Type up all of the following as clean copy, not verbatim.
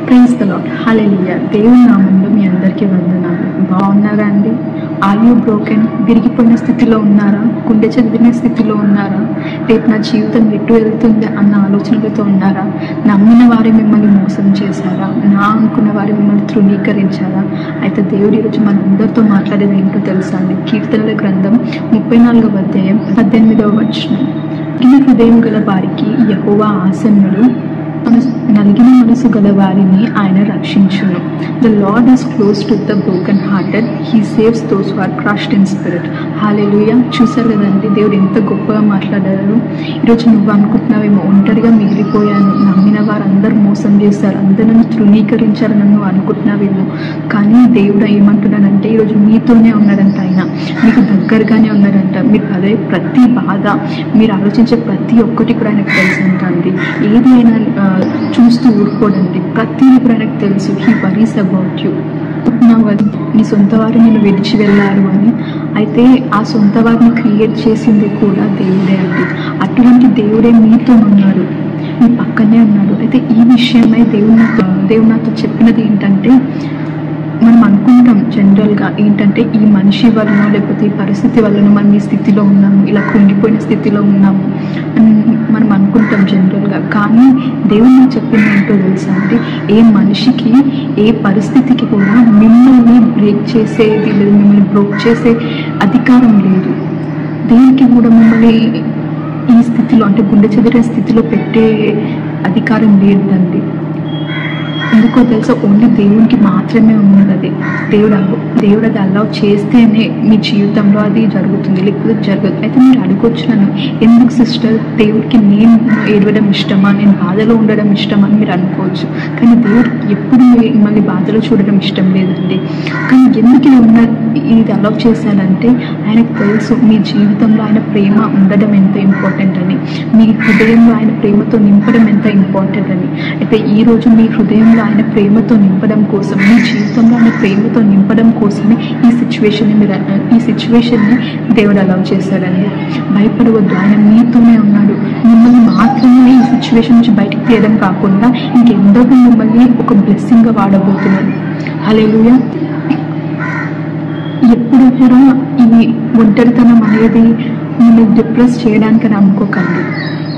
Praise the lord, హల్లెలూయా. దేవుని నామంలో మీ అందరికీ వందనాలు. బాగున్నారా అండి? Are you broken? విరిగిపోయిన స్థితిలో ఉన్నారా? గుండె చెదిరిన స్థితిలో ఉన్నారా? రేపు నా జీవితం ఎటు వెళ్తుంది అన్న ఆలోచనలతో ఉన్నారా? నమ్మిన వారి మిమ్మల్ని మోసం చేశారా? నా అనుకున్న వారి మిమ్మల్ని తృణీకరించారా? అయితే దేవుడు ఈరోజు మనందరితో మాట్లాడేది ఏంటో తెలుసా అండి? కీర్తనల గ్రంథం 34వ అధ్యాయం 18వ వచనం. ఈ హృదయం గల వారికి యెహోవా ఆసన్నుడు, నలిగిన మనసు గల వారిని ఆయన రక్షించును. The Lord is close to the broken hearted, he saves those who are crushed in spirit. Hallelujah. చూసారు కదండి దేవుడు ఎంత గొప్పగా మాట్లాడారు. ఈరోజు నువ్వు అనుకుంటున్నావేమో, ఒంటరిగా మిగిలిపోయాను, నమ్మిన వారందరూ మోసం చేశారు, అందరూ నన్ను తృణీకరించారు నన్ను అనుకుంటున్నావేమో. కానీ దేవుడు ఏమంటున్నాడంటే ఈరోజు మీతోనే ఉన్నాడంట. ఆయన మీకు దగ్గరగానే ఉన్నాడంట. మీరు అదే ప్రతి బాధ, మీరు ఆలోచించే ప్రతి ఒక్కటి కూడా ఆయనకు తెలుసంట అండి. ఏది అయినా చూస్తూ ఊరుకోడండి. ప్రతిదీ కూడా ఆయనకు తెలుసు. He worries about you. నీ సొంత వారు నేను విడిచి వెళ్ళారు అని. అయితే ఆ సొంత వారిని క్రియేట్ చేసింది కూడా దేవుడే అండి. అటువంటి దేవుడే మీతో ఉన్నాడు, మీ పక్కనే ఉన్నాడు. అయితే ఈ విషయమై దేవుడు నాతో చెప్పినది ఏంటంటే, మనం అనుకుంటాం జనరల్గా ఏంటంటే ఈ మనిషి వలన లేకపోతే ఈ పరిస్థితి వలన మనం ఈ స్థితిలో ఉన్నాము, ఇలా కృంగిపోయిన స్థితిలో ఉన్నాము అని మనం అనుకుంటాం జనరల్గా. కానీ దేవుడు నాకు చెప్పింది ఏంటో తెలుసా అంటే, ఏ మనిషికి ఏ పరిస్థితికి కూడా మిమ్మల్ని బ్రేక్ చేసేది లేదు, మిమ్మల్ని బ్రోక్ చేసే అధికారం లేదు. దేనికి కూడా మిమ్మల్ని ఈ స్థితిలో అంటే గుండె చెదిరే స్థితిలో పెట్టే అధికారం లేదండి. ఎందుకో తెలుసా? ఓన్లీ దేవునికి మాత్రమే ఉన్నది అది. దేవుడు అది అలౌ చేస్తేనే మీ జీవితంలో అది జరుగుతుంది, లేకపోతే జరగదు. అయితే మీరు అడగొచ్చు నన్ను, ఎందుకు సిస్టర్ దేవుడికి నేను ఏడవడం ఇష్టమా, నేను బాధలో ఉండడం ఇష్టమా అని మీరు అనుకోవచ్చు. కానీ దేవుడు ఎప్పుడు మిమ్మల్ని బాధలో చూడడం ఇష్టం లేదండి. కానీ ఎందుకు ఇది అలౌ చేశానంటే, ఆయనకు తెలుసు మీ జీవితంలో ఆయన ప్రేమ ఉండడం ఎంత ఇంపార్టెంట్ అని, మీ హృదయంలో ఆయన ప్రేమతో నింపడం ఎంత ఇంపార్టెంట్ అని. అయితే ఈరోజు మీ హృదయంలో ఆయన ప్రేమతో నింపడం కోసం, మీ జీవితంలో ఆయన ప్రేమతో నింపడం కోసమే ఈ సిచ్యువేషన్ని దేవుడు అలౌ చేశాడండి. భయపడవద్దు, ఆయన మీతోనే ఉన్నాడు. మిమ్మల్ని మాత్రమే ఈ సిచ్యువేషన్ నుంచి బయటకు తీయడం కాకుండా ఇంకెందరూ మిమ్మల్ని ఒక బ్లెస్సింగ్గా వాడబోతున్నారు. హల్లెలూయా. ఎప్పుడు కూడా ఈ ఒంటరితనం అనేది మిమ్మల్ని డిప్రెస్ చేయడానికి అనుకోకండి.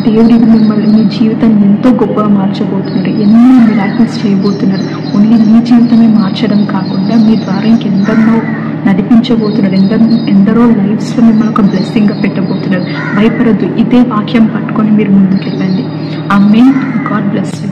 దేవుడు మిమ్మల్ని, మీ జీవితాన్ని ఎంతో గొప్పగా మార్చబోతున్నారు, ఎన్నో మిరాకిల్స్ చేయబోతున్నారు. ఓన్లీ మీ జీవితమే మార్చడం కాకుండా మీ ద్వారా ఇంకెందరినో నడిపించబోతున్నారు, ఎందరో లైఫ్స్లో మిమ్మల్ని ఒక బ్లెస్సింగ్గా పెట్టబోతున్నారు. భయపడద్దు, ఇదే వాక్యం పట్టుకొని మీరు ముందుకు వెళ్ళండి. ఆమేన్. God bless you.